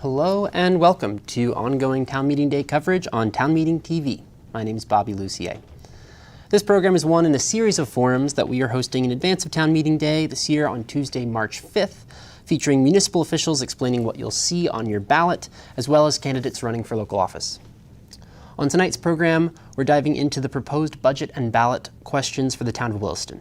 Hello and welcome to ongoing Town Meeting Day coverage on Town Meeting TV. My name is Bobby Lucier. This program is one in a series of forums that we are hosting in advance of Town Meeting Day this year on Tuesday, March 5th, featuring municipal officials explaining what you'll see on your ballot, as well as candidates running for local office. On tonight's program, we're diving into the proposed budget and ballot questions for the town of Williston.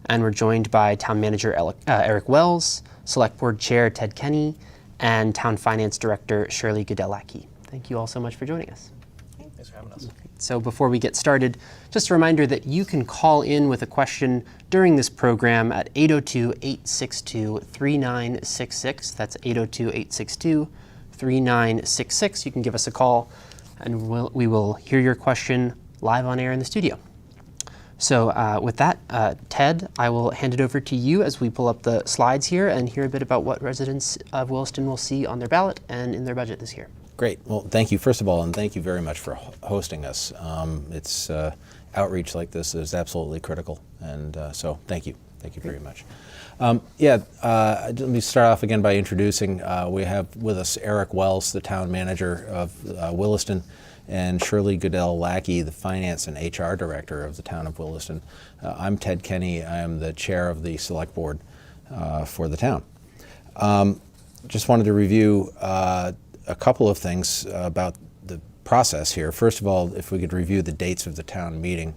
And we're joined by Town Manager Eric Wells, Select Board Chair Ted Kenny, and Town Finance Director Shirley Goodell-Lackey. Thank you all so much for joining us. Thanks for having us. So before we get started, just a reminder that you can call in with a question during this program at 802-862-3966. That's 802-862-3966. You can give us a call and we will hear your question live on air in the studio. So with that, Ted, I will hand it over to you as we pull up the slides here and hear a bit about what residents of Williston will see on their ballot and in their budget this year. Great. Well, thank you, first of all, and thank you very much for hosting us. It's outreach like this is absolutely critical, and so thank you. Thank you very much. Let me start off again by introducing, we have with us Eric Wells, the Town Manager of Williston, and Shirley Goodell-Lackey, the Finance and HR Director of the Town of Williston. I'm Ted Kenny. I am the Chair of the Select Board for the town. Just wanted to review a couple of things about the process here. First of all, if we could review the dates of the town meeting.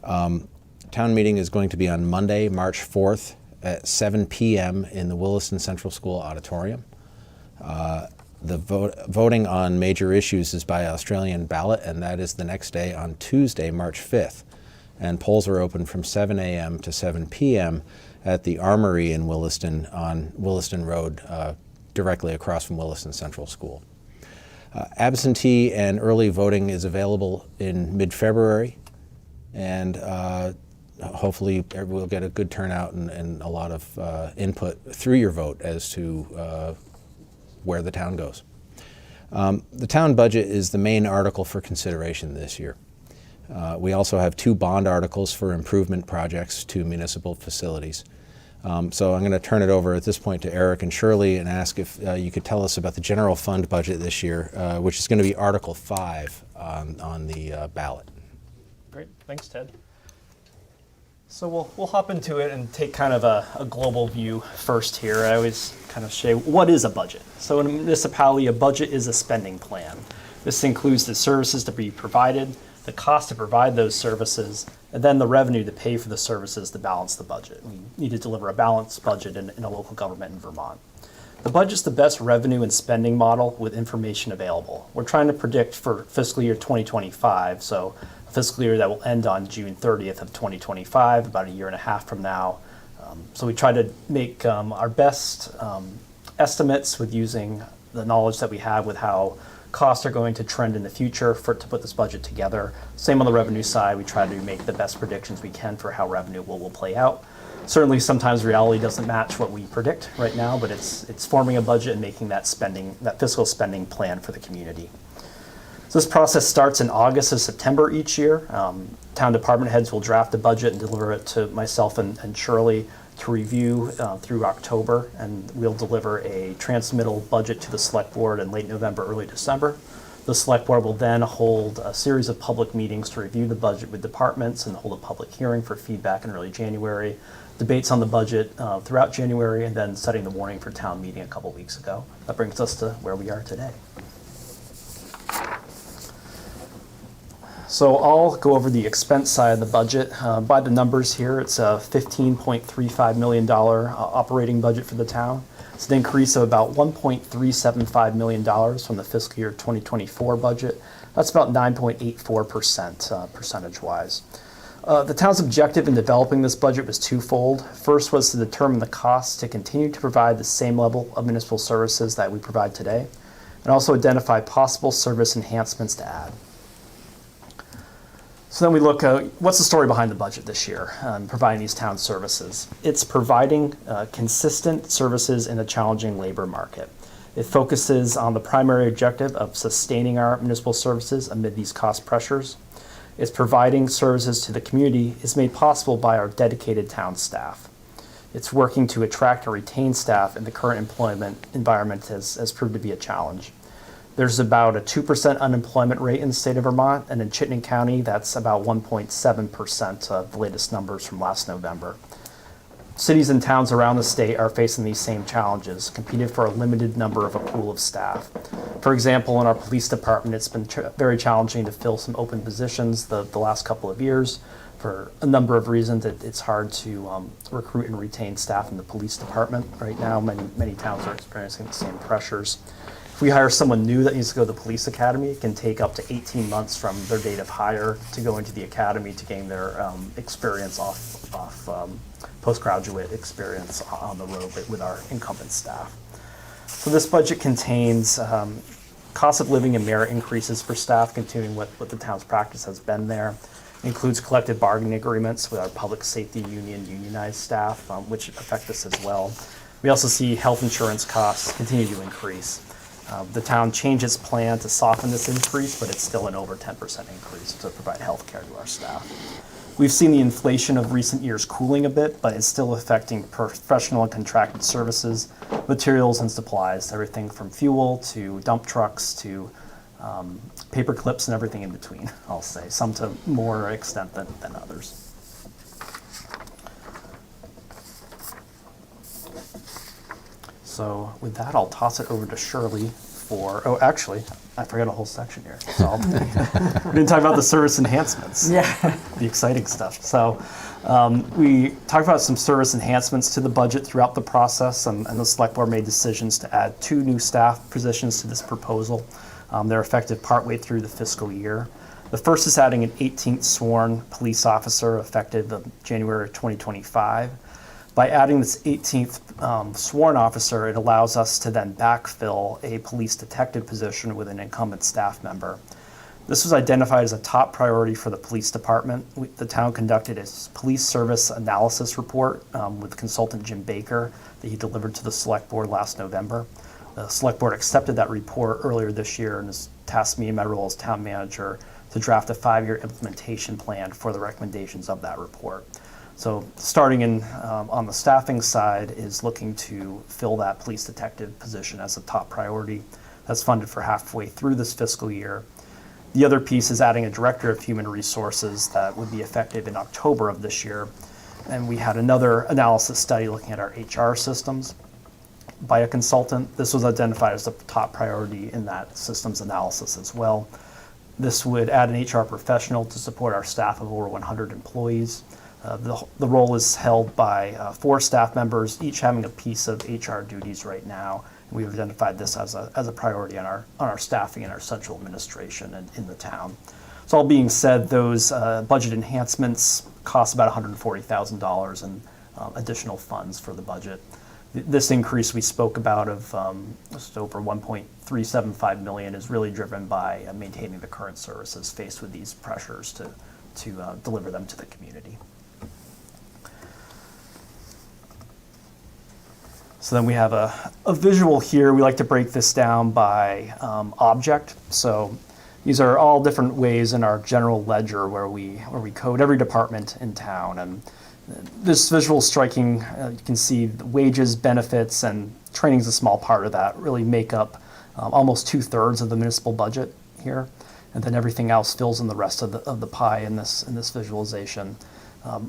Town meeting is going to be on Monday, March 4th at 7 p.m. in the Williston Central School Auditorium. The voting on major issues is by Australian ballot, and that is the next day on Tuesday, March 5th. And polls are open from 7 a.m. to 7 p.m. at the Armory in Williston on Williston Road, directly across from Williston Central School. Absentee and early voting is available in mid-February, and hopefully we'll get a good turnout and a lot of input through your vote as to where the town goes. The town budget is the main article for consideration this year. We also have 2 bond articles for improvement projects to municipal facilities. So I'm going to turn it over at this point to Eric and Shirley and ask if you could tell us about the general fund budget this year, which is going to be Article 5 on the ballot. Great, thanks Ted. So we'll hop into it and take kind of a global view first here. I always kind of say, what is a budget? So in a municipality, a budget is a spending plan. This includes the services to be provided, the cost to provide those services, and then the revenue to pay for the services to balance the budget. We need to deliver a balanced budget in a local government in Vermont. The budget's the best revenue and spending model with information available. We're trying to predict for fiscal year 2025, so a fiscal year that will end on June 30th of 2025, about a year and a half from now. So we try to make our best estimates with using the knowledge that we have with how costs are going to trend in the future to put this budget together. Same on the revenue side, we try to make the best predictions we can for how revenue will play out. Certainly sometimes reality doesn't match what we predict right now, but it's forming a budget and making that fiscal spending plan for the community. So this process starts in August and September each year. Town department heads will draft a budget and deliver it to myself and Shirley to review through October, and we'll deliver a transmittal budget to the Select Board in late November, early December. The Select Board will then hold a series of public meetings to review the budget with departments and hold a public hearing for feedback in early January, debates on the budget throughout January, and then setting the warning for town meeting a couple weeks ago. That brings us to where we are today. So I'll go over the expense side of the budget. By the numbers here, it's a $15.35 million operating budget for the town. It's an increase of about $1.375 million from the fiscal year 2024 budget. That's about 9.84% percentage-wise. The town's objective in developing this budget was twofold. First was to determine the costs to continue to provide the same level of municipal services that we provide today, and also identify possible service enhancements to add. So then we look at what's the story behind the budget this year, providing these town services. It's providing consistent services in a challenging labor market. It focuses on the primary objective of sustaining our municipal services amid these cost pressures. It's providing services to the community is made possible by our dedicated town staff. it's working to attract and retain staff in the current employment environment has proved to be a challenge. There's about a 2% unemployment rate in the state of Vermont, and in Chittenden County, that's about 1.7% of the latest numbers from last November. Cities and towns around the state are facing these same challenges, competing for a limited number of a pool of staff. For example, in our police department, it's been very challenging to fill some open positions the last couple of years. For a number of reasons, it's hard to recruit and retain staff in the police department right now. Many towns are experiencing the same pressures. If we hire someone new that needs to go to the police academy, it can take up to 18 months from their date of hire to go into the academy to gain their experience off postgraduate experience on the road with our incumbent staff. So this budget contains cost of living and merit increases for staff, continuing what the town's practice has been there. It includes collective bargaining agreements with our public safety union unionized staff, which affect us as well. We also see health insurance costs continue to increase. The town changed its plan to soften this increase, but it's still an over 10% increase to provide health care to our staff. We've seen the inflation of recent years cooling a bit, but it's still affecting professional and contracted services, materials and supplies, everything from fuel to dump trucks to paper clips and everything in between, I'll say, some to more extent than others. So with that, I'll toss it over to Shirley for, oh, actually, I forgot a whole section here. So we didn't talk about the service enhancements. Yeah. The exciting stuff. So we talked about some service enhancements to the budget throughout the process, and the select board made decisions to add 2 new staff positions to this proposal. They're effective partway through the fiscal year. The first is adding an 18th sworn police officer effective January 2025. By adding this 18th sworn officer, it allows us to then backfill a police detective position with an incumbent staff member. This was identified as a top priority for the police department. The town conducted a police service analysis report with consultant Jim Baker that he delivered to the select board last November. The select board accepted that report earlier this year and has tasked me in my role as town manager to draft a 5-year implementation plan for the recommendations of that report. So starting on the staffing side is looking to fill that police detective position as a top priority. That's funded for halfway through this fiscal year. The other piece is adding a director of human resources that would be effective in October of this year. And we had another analysis study looking at our HR systems by a consultant. This was identified as the top priority in that systems analysis as well. This would add an HR professional to support our staff of over 100 employees. The role is held by 4 staff members, each having a piece of HR duties right now. And we've identified this as a priority on our staffing and our central administration in the town. So all being said, those budget enhancements cost about $140,000 in additional funds for the budget. This increase we spoke about of just over $1.375 million is really driven by maintaining the current services faced with these pressures to deliver them to the community. So then we have a visual here. We like to break this down by object. So these are all different ways in our general ledger where we code every department in town. And this visual is striking. You can see the wages, benefits, and training is a small part of that, really make up almost 2/3 of the municipal budget here. And then everything else fills in the rest of the pie in this visualization.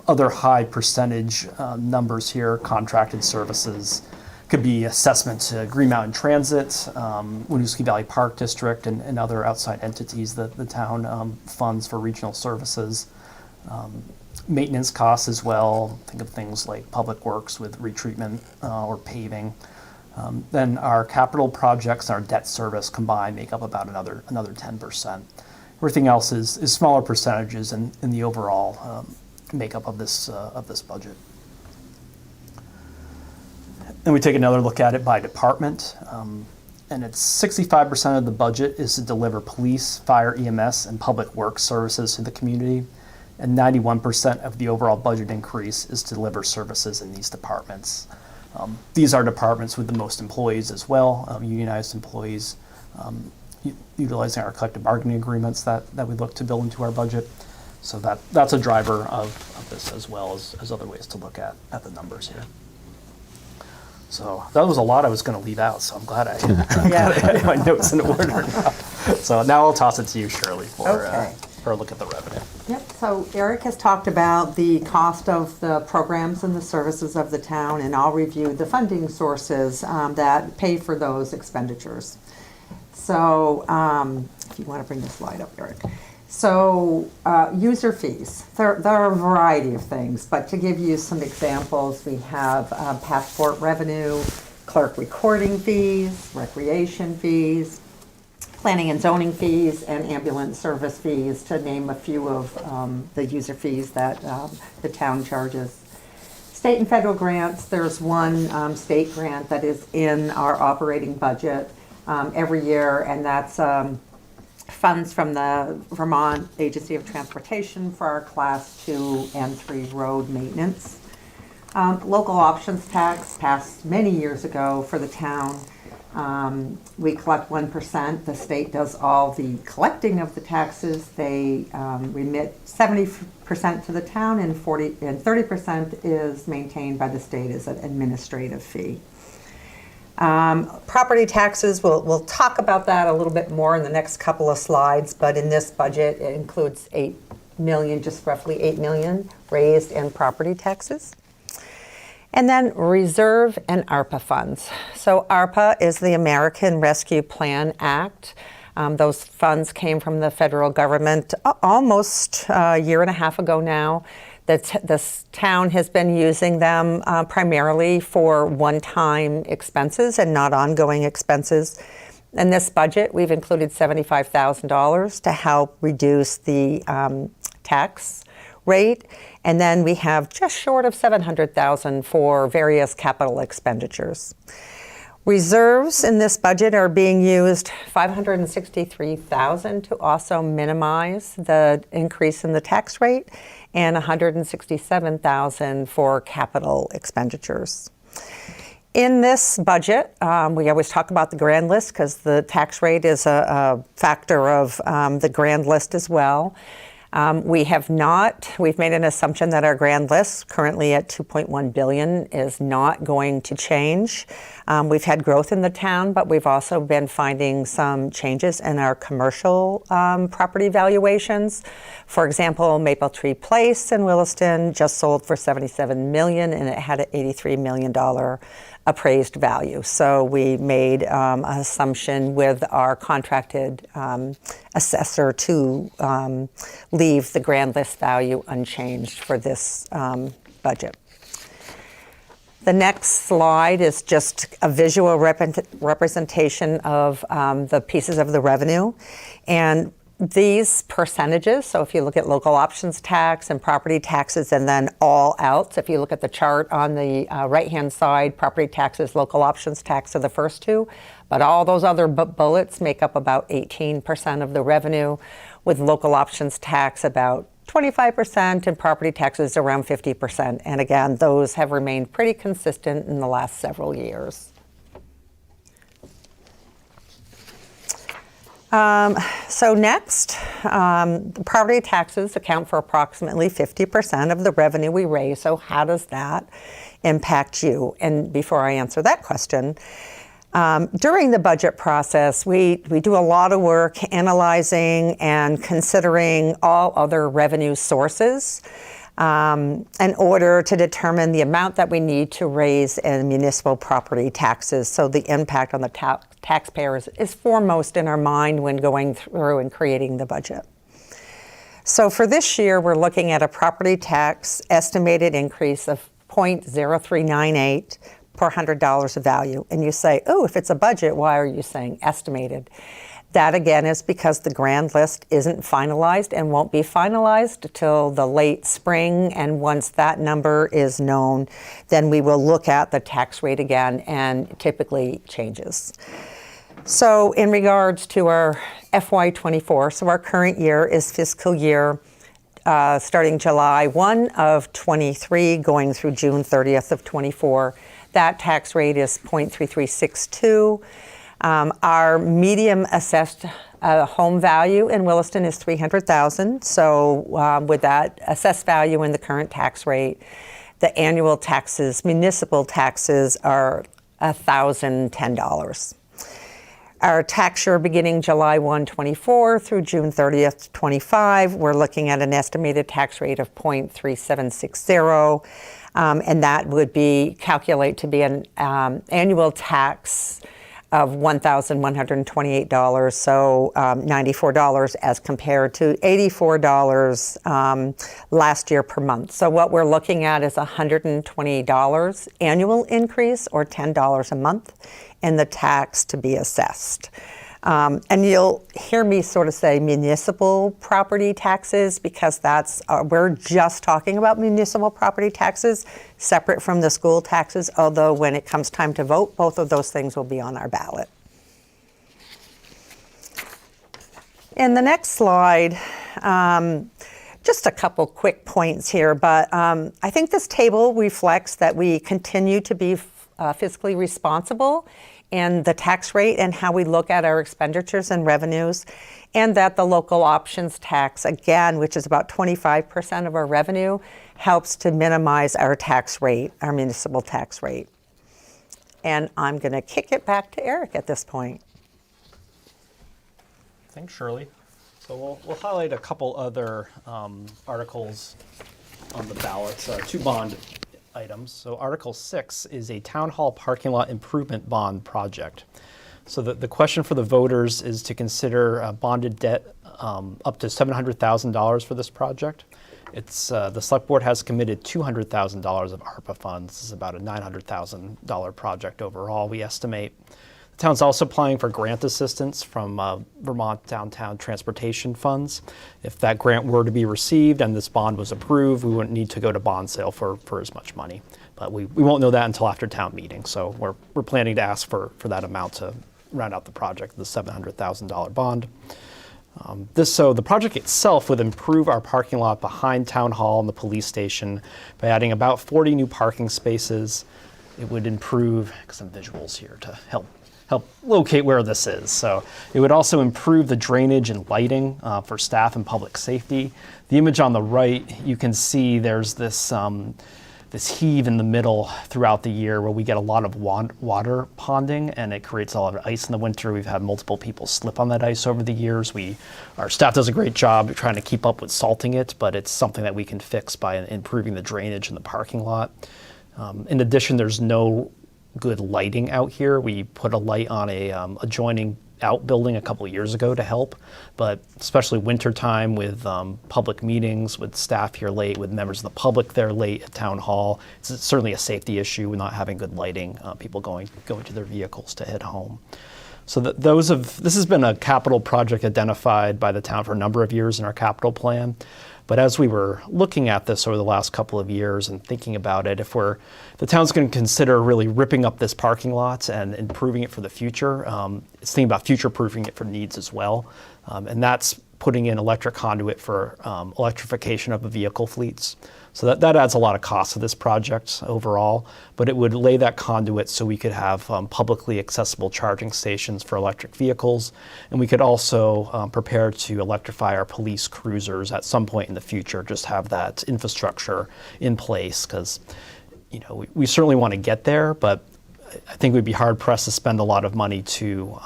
Other high percentage numbers here, contracted services, could be assessment to Green Mountain Transit, Winooski Valley Park District, and other outside entities that the town funds for regional services. Maintenance costs as well. Think of things like public works with retreatment or paving. Then our capital projects and our debt service combined make up about another 10%. Everything else is smaller percentages in the overall makeup of this budget. Then we take another look at it by department, and it's 65% of the budget is to deliver police, fire, EMS, and public works services to the community, and 91% of the overall budget increase is to deliver services in these departments. These are departments with the most employees as well, unionized employees, utilizing our collective bargaining agreements that we look to build into our budget. So that's a driver of this as well as other ways to look at the numbers here. So that was a lot I was going to leave out, so I'm glad I had my notes in order now. So now I'll toss it to you, Shirley, for a look at the revenue. Yep, so Eric has talked about the cost of the programs and the services of the town, and I'll review the funding sources that pay for those expenditures. So if you want to bring the slide up, Eric. So user fees, there are a variety of things, but to give you some examples, we have passport revenue, clerk recording fees, recreation fees, planning and zoning fees, and ambulance service fees, to name a few of the user fees that the town charges. State and federal grants, there's one state grant that is in our operating budget every year, and that's funds from the Vermont Agency of Transportation for our Class 2 and 3 road maintenance. Local options tax passed many years ago for the town. We collect 1%. The state does all the collecting of the taxes. They remit 70% to the town, and 30% is maintained by the state as an administrative fee. Property taxes, we'll talk about that a little bit more in the next couple of slides, but in this budget it includes 8 million, just roughly 8 million raised in property taxes. And then reserve and ARPA funds. So ARPA is the American Rescue Plan Act. Those funds came from the federal government almost a year and a half ago now. This town has been using them primarily for one-time expenses and not ongoing expenses. In this budget, we've included $75,000 to help reduce the tax rate, and then we have just short of $700,000 for various capital expenditures. Reserves in this budget are being used $563,000 to also minimize the increase in the tax rate, and $167,000 for capital expenditures. In this budget, we always talk about the grand list because the tax rate is a factor of the grand list as well. We've made an assumption that our grand list, currently at $2.1 billion, is not going to change. We've had growth in the town, but we've also been finding some changes in our commercial property valuations. For example, Maple Tree Place in Williston just sold for $77 million, and it had an $83 million appraised value. So we made an assumption with our contracted assessor to leave the grand list value unchanged for this budget. The next slide is just a visual representation of the pieces of the revenue. And these percentages, so if you look at local options tax and property taxes and then all else, if you look at the chart on the right-hand side, property taxes, local options tax are the first two, but all those other bullets make up about 18% of the revenue, with local options tax about 25% and property taxes around 50%. And again, those have remained pretty consistent in the last several years. So next, property taxes account for approximately 50% of the revenue we raise. So how does that impact you? And before I answer that question, during the budget process, we do a lot of work analyzing and considering all other revenue sources in order to determine the amount that we need to raise in municipal property taxes. So the impact on the taxpayers is foremost in our mind when going through and creating the budget. So for this year, we're looking at a property tax estimated increase of 0.0398 per $100 of value. And you say, oh, if it's a budget, why are you saying estimated? That again is because the grand list isn't finalized and won't be finalized until the late spring. And once that number is known, then we will look at the tax rate again, and typically changes. So in regards to our FY24, so our current year is fiscal year starting July 1 of 23, going through June 30th of 24. That tax rate is 0.3362. Our medium assessed home value in Williston is $300,000. So with that assessed value in the current tax rate, the annual taxes, municipal taxes, are $1,010. Our tax year beginning July 1, 24 through June 30th, 25, we're looking at an estimated tax rate of 0.3760, and that would be calculate to be an annual tax of $1,128, so $94 as compared to $84 last year per month. So what we're looking at is $120 annual increase, or $10 a month, in the tax to be assessed. And you'll hear me sort of say municipal property taxes, because that's we're just talking about municipal property taxes separate from the school taxes, although when it comes time to vote, both of those things will be on our ballot. In the next slide, just a couple quick points here, but I think this table reflects that we continue to be fiscally responsible in the tax rate and how we look at our expenditures and revenues, and that the local options tax, again, which is about 25% of our revenue, helps to minimize our tax rate, our municipal tax rate. And I'm going to kick it back to Eric at this point. Thanks, Shirley. So we'll highlight a couple other articles on the ballot, two bond items. So Article 6 is a town hall parking lot improvement bond project. So the question for the voters is to consider bonded debt up to $700,000 for this project. It's the select board has committed $200,000 of ARPA funds. This is about a $900,000 project overall, we estimate. The town's also applying for grant assistance from Vermont Downtown Transportation Funds. If that grant were to be received and this bond was approved, we wouldn't need to go to bond sale for as much money. But we won't know that until after town meeting. So we're planning to ask for that amount to round out the project, the $700,000 bond. So the project itself would improve our parking lot behind Town Hall and the police station by adding about 40 new parking spaces. It would improve, some visuals here to help locate where this is. So it would also improve the drainage and lighting for staff and public safety. The image on the right, you can see there's this heave in the middle throughout the year where we get a lot of water ponding, and it creates a lot of ice in the winter. We've had multiple people slip on that ice over the years. Our staff does a great job trying to keep up with salting it, but it's something that we can fix by improving the drainage in the parking lot. In addition, there's no good lighting out here. We put a light on a adjoining outbuilding a couple of years ago to help, but especially wintertime with public meetings, with staff here late, with members of the public there late at Town Hall, it's certainly a safety issue with not having good lighting, people going to their vehicles to head home. So this has been a capital project identified by the town for a number of years in our capital plan. But as we were looking at this over the last couple of years and thinking about it, if the town's going to consider really ripping up this parking lot and improving it for the future, it's thinking about future-proofing it for needs as well. And that's putting in electric conduit for electrification of the vehicle fleets. So that adds a lot of cost to this project overall, but it would lay that conduit so we could have publicly accessible charging stations for electric vehicles, and we could also prepare to electrify our police cruisers at some point in the future, just have that infrastructure in place, because we certainly want to get there, but I think we'd be hard-pressed to spend a lot of money to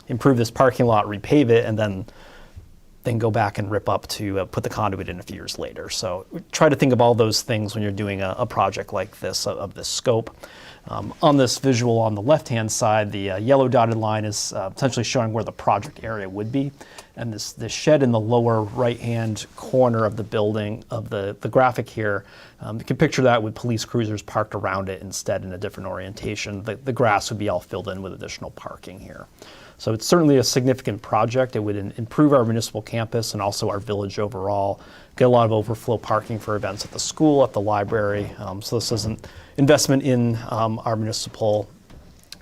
improve this parking lot, repave it, and then go back and rip up to put the conduit in a few years later. So try to think of all those things when you're doing a project like this of this scope. On this visual on the left-hand side, the yellow dotted line is essentially showing where the project area would be. And this shed in the lower right-hand corner of the building, of the graphic here, you can picture that with police cruisers parked around it instead in a different orientation. The grass would be all filled in with additional parking here. So it's certainly a significant project. It would improve our municipal campus and also our village overall, get a lot of overflow parking for events at the school, at the library. So this is an investment in our municipal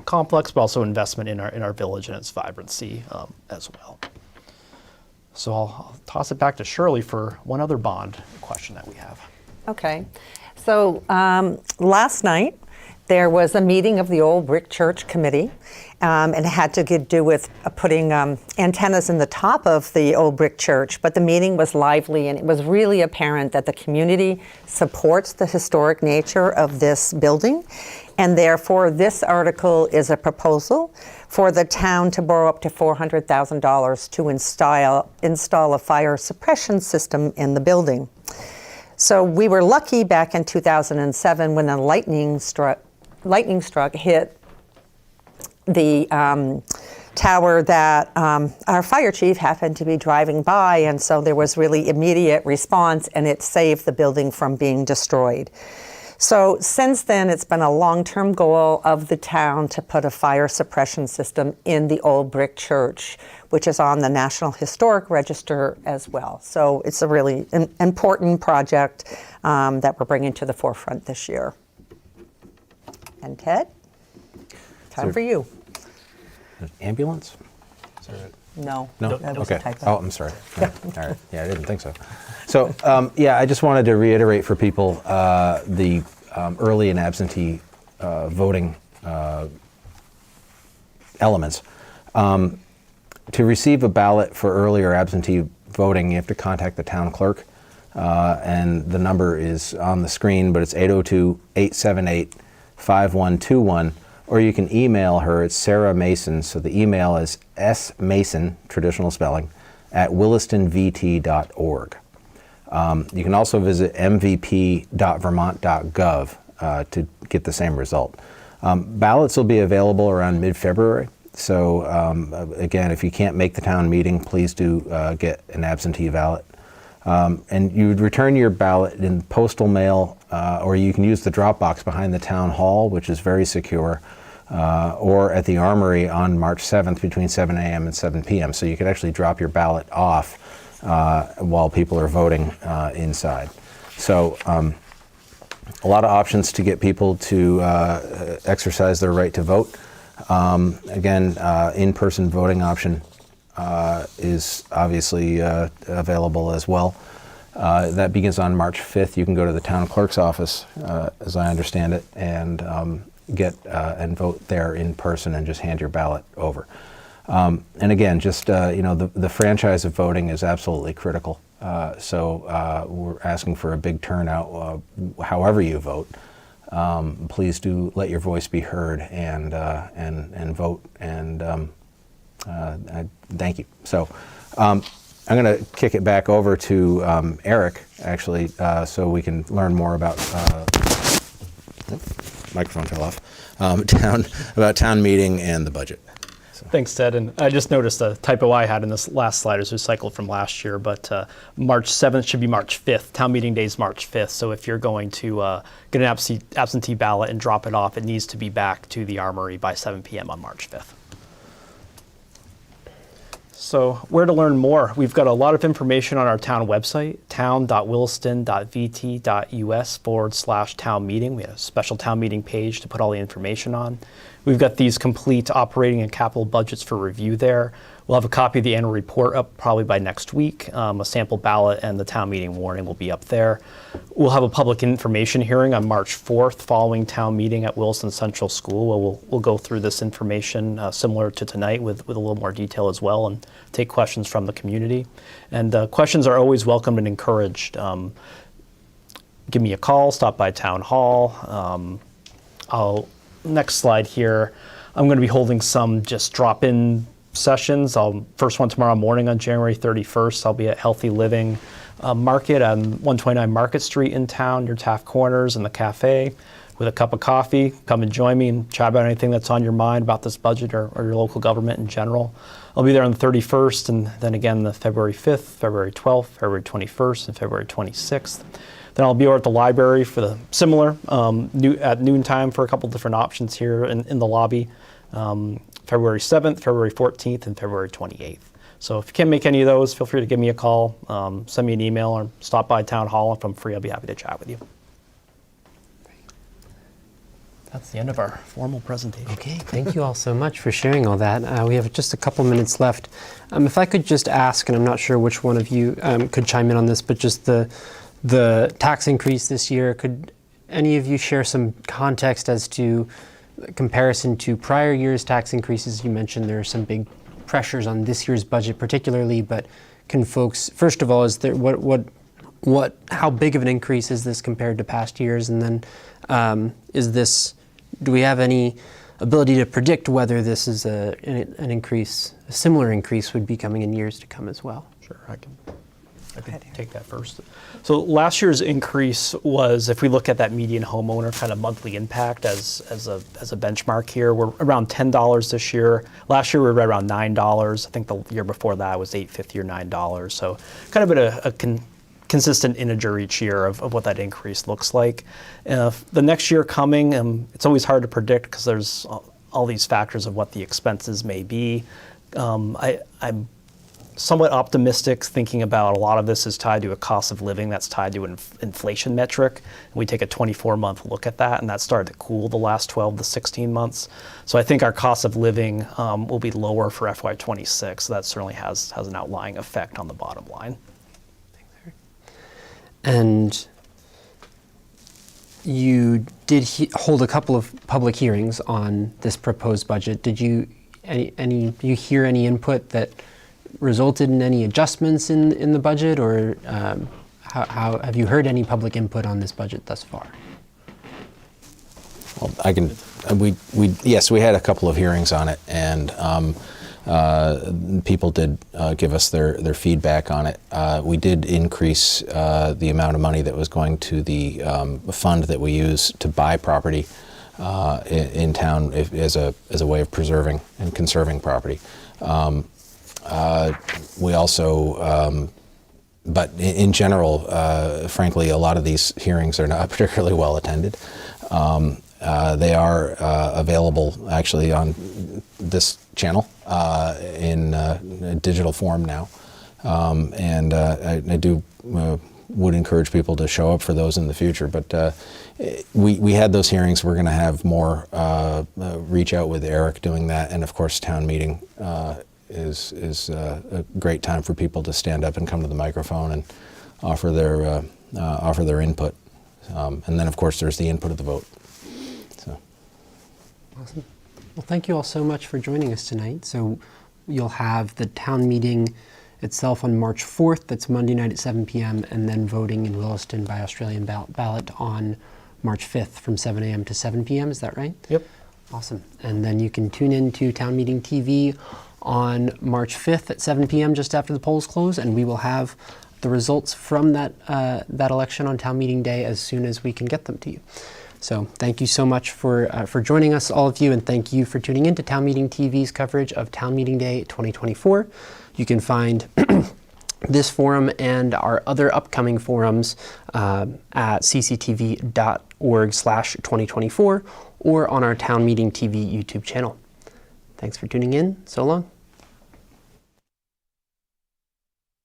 complex, but also investment in our village and its vibrancy as well. So I'll toss it back to Shirley for one other bond question that we have. Okay. So last night, there was a meeting of the Old Brick Church Committee, and it had to do with putting antennas in the top of the Old Brick Church, but the meeting was lively, and it was really apparent that the community supports the historic nature of this building, And therefore, this article is a proposal for the town to borrow up to $400,000 to install a fire suppression system in the building. So we were lucky back in 2007 when a lightning struck hit the tower that our fire chief happened to be driving by, and so there was really immediate response, and it saved the building from being destroyed. So since then, it's been a long-term goal of the town to put a fire suppression system in the old brick church, which is on the National Historic Register as well. So it's a really important project that we're bringing to the forefront this year. And Ted, time for you. Ambulance? No, No? that was Okay. a typo. Oh, I'm sorry. No. All right. Yeah, I didn't think so. So, I just wanted to reiterate for people the early and absentee voting elements. To receive a ballot for early or absentee voting, you have to contact the town clerk. And the number is on the screen, but it's 802-878-5121. Or you can email her. It's Sarah Mason. So the email is smason, traditional spelling, at willistonvt.org. You can also visit mvp.vermont.gov to get the same result. Ballots will be available around mid-February. So again, if you can't make the town meeting, please do get an absentee ballot. And you would return your ballot in postal mail, or you can use the drop box behind the town hall, which is very secure, or at the Armory on March 7th between 7 a.m. and 7 p.m. So you could actually drop your ballot off while people are voting inside. So a lot of options to get people to exercise their right to vote. Again, in-person voting option is obviously available as well. That begins on March 5th. You can go to the town clerk's office, as I understand it, and get and vote there in person and just hand your ballot over. And again, just the franchise of voting is absolutely critical. So we're asking for a big turnout, however you vote. Please do let your voice be heard and vote. And thank you. So I'm going to kick it back over to Eric, actually, so we can learn more about microphone fell off. Town meeting and the budget. So. Thanks, Ted. And I just noticed a typo I had in this last slide is recycled from last year, but March 7th should be March 5th. Town meeting day is March 5th. So if you're going to get an absentee ballot and drop it off, it needs to be back to the Armory by 7 p.m. on March 5th. So where to learn more? We've got a lot of information on our town website, town.williston.vt.us/town meeting. We have a special town meeting page to put all the information on. We've got these complete operating and capital budgets for review there. We'll have a copy of the annual report up probably by next week. A sample ballot and the town meeting warning will be up there. We'll have a public information hearing on March 4th following town meeting at Williston Central School. Where we'll go through this information similar to tonight with a little more detail as well and take questions from the community. And questions are always welcome and encouraged. Give me a call, stop by town hall. Next slide here, I'm going to be holding some just drop-in sessions. First one tomorrow morning on January 31st. I'll be at Healthy Living Market on 129 Market Street in town, near Taft Corners in the cafe with a cup of coffee. Come and join me and chat about anything that's on your mind about this budget or your local government in general. I'll be there on the 31st and then again the February 5th, February 12th, February 21st, and February 26th. Then I'll be over at the library for the similar at noontime for a couple different options here in the lobby. February 7th, February 14th, and February 28th. So if you can't make any of those, feel free to give me a call, send me an email, or stop by town hall. If I'm free, I'll be happy to chat with you. That's the end of our formal presentation. Okay, thank you all so much for sharing all that. We have just a couple minutes left. If I could just ask, and I'm not sure which one of you could chime in on this, but just the tax increase this year, could any of you share some context as to comparison to prior years' tax increases? You mentioned there are some big pressures on this year's budget particularly, but can folks, first of all, is there how big of an increase is this compared to past years? And then is this do we have any ability to predict whether this is an increase, a similar increase would be coming in years to come as well? Sure, I can take that first. So last year's increase was, if we look at that median homeowner kind of monthly impact as a benchmark here, we're around $10 this year. Last year we were right around $9. I think the year before that was $8.50 or $9. So kind of at a consistent integer each year of what that increase looks like. The next year coming, it's always hard to predict because there's all these factors of what the expenses may be. I'm somewhat optimistic, thinking about a lot of this is tied to a cost of living that's tied to an inflation metric. And we take a 24-month look at that, and that started to cool the last 12 to 16 months. So I think our cost of living will be lower for FY26. So that certainly has an outlying effect on the bottom line. And you did hold a couple of public hearings on this proposed budget. Did you you hear any input that resulted in any adjustments in the budget, or how have you heard any public input on this budget thus far? Well, I can. Yes, we had a couple of hearings on it, and people did give us their feedback on it. We did increase the amount of money that was going to the fund that we use to buy property in town as a way of preserving and conserving property. We also, but in general, frankly, a lot of these hearings are not particularly well attended. They are available actually on this channel in digital form now, and I do would encourage people to show up for those in the future. But we had those hearings. We're going to have more reach out with Eric doing that, and of course, town meeting is a great time for people to stand up and come to the microphone and offer their input. And then, of course, there's the input of the vote. So. Awesome. Well, thank you all so much for joining us tonight. So you'll have the town meeting itself on March 4th. That's Monday night at 7 p.m. and then voting in Williston by Australian ballot on March 5th from 7 a.m. to 7 p.m. Is that right? Yep. Awesome. And then you can tune in to Town Meeting TV on March 5th at 7 p.m. just after the polls close, and we will have the results from that election on Town Meeting Day as soon as we can get them to you. So thank you so much for joining us, all of you, and thank you for tuning in to Town Meeting TV's coverage of Town Meeting Day 2024. You can find this forum and our other upcoming forums at cctv.org/2024 or on our Town Meeting TV YouTube channel. Thanks for tuning in. So long.